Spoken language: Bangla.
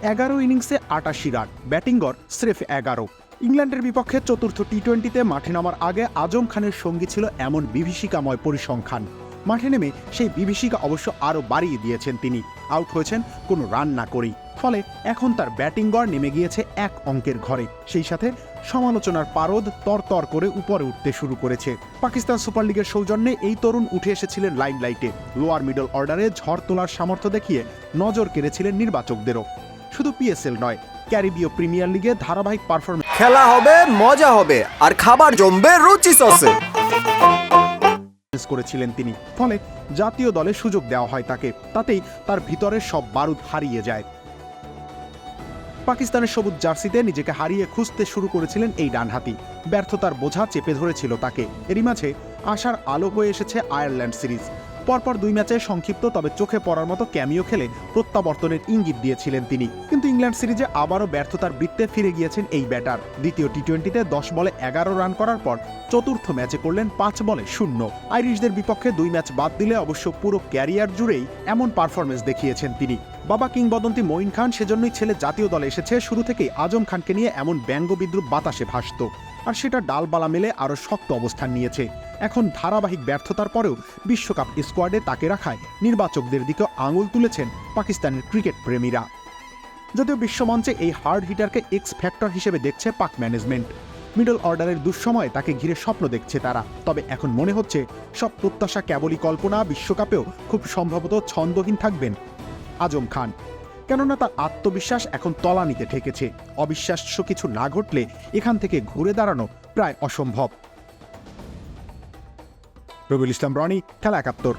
11 ইনিংসে 88 রান, ব্যাটিং গড় স্রেফ 11। ইংল্যান্ডের বিপক্ষে চতুর্থ টি-20তে মাঠে নামার আগে আজম খানের সঙ্গী ছিল এমন বিভীষিকাময় পরিসংখ্যান। মাঠে নেমে সেই বিভীষিকা অবশ্য আরও বাড়িয়ে দিয়েছেন তিনি, আউট হয়েছেন কোনো রান না করেই। ফলে এখন তার ব্যাটিং গড় নেমে গিয়েছে এক অঙ্কের ঘরে। সেই সাথে সমালোচনার পারদ তরতর করে উপরে উঠতে শুরু করেছে। পাকিস্তান সুপার লিগের সৌজন্যে এই তরুণ উঠে এসেছিলেন লাইমলাইটে। লোয়ার মিডল অর্ডারে ঝড় তোলার সামর্থ্য দেখিয়ে নজর কেড়েছিলেন নির্বাচকদেরও। শুধু পিএসএল নয়, ক্যারিবীয় প্রিমিয়ার লিগে ধারাবাহিক পারফরমেন্স খেলা হবে, মজা হবে, আর খাবার জমবে রুচি সসে করেছিলেন তিনি। ফলে জাতীয় দলে সুযোগ দেওয়া হয় তাকে, তাতেই তার ভিতরের সব বারুদ হারিয়ে যায়। পাকিস্তানের সবুজ জার্সিতে নিজেকে হারিয়ে খুঁজতে শুরু করেছিলেন এই ডানহাতি। ব্যর্থতার বোঝা চেপে ধরেছিল তাকে। এরই মাঝে আশার আলো হয়ে এসেছে আয়ারল্যান্ড সিরিজ। পরপর 2 ম্যাচে সংক্ষিপ্ত তবে চোখে পড়ার মতো ক্যামিও খেলে প্রত্যাবর্তনের ইঙ্গিত দিয়েছিলেন তিনি। কিন্তু ইংল্যান্ড সিরিজে আবারও ব্যর্থতার বৃত্তে ফিরে গিয়েছেন এই ব্যাটার। দ্বিতীয় টি-20তে 10 বলে 11 রান করার পর চতুর্থ ম্যাচে করলেন 5 বলে 0। আইরিশদের বিপক্ষে 2 ম্যাচ বাদ দিলে অবশ্য পুরো ক্যারিয়ার জুড়েই এমন পারফরমেন্স দেখিয়েছেন তিনি। বাবা কিংবদন্তি মঈন খান সেজন্যই ছেলে জাতীয় দলে এসেছে শুরু থেকেই আজম খানকে নিয়ে এমন ব্যঙ্গ বিদ্রুপ বাতাসে ভাসত, আর সেটা ডালপালা মেলে আরও শক্ত অবস্থান নিয়েছে। এখন ধারাবাহিক ব্যর্থতার পরেও বিশ্বকাপ স্কোয়াডে তাকে রাখায় নির্বাচকদের দিকে আঙুল তুলেছেন পাকিস্তানের ক্রিকেট প্রেমীরা। যদিও বিশ্বমঞ্চে এই হার্ড হিটারকে এক্স ফ্যাক্টর হিসেবে দেখছে পাক ম্যানেজমেন্ট। মিডল অর্ডারের দুঃসময়ে তাকে ঘিরে স্বপ্ন দেখছে তারা। তবে এখন মনে হচ্ছে সব প্রত্যাশা কেবলই কল্পনা। বিশ্বকাপেও খুব সম্ভবত ছন্দহীন থাকবেন আজম খান, কেননা তার আত্মবিশ্বাস এখন তলানিতে ঠেকেছে। অবিশ্বাস্য কিছু না ঘটলে এখান থেকে ঘুরে দাঁড়ানো প্রায় অসম্ভব। রবিউল ইসলাম রনি, খেলা 71।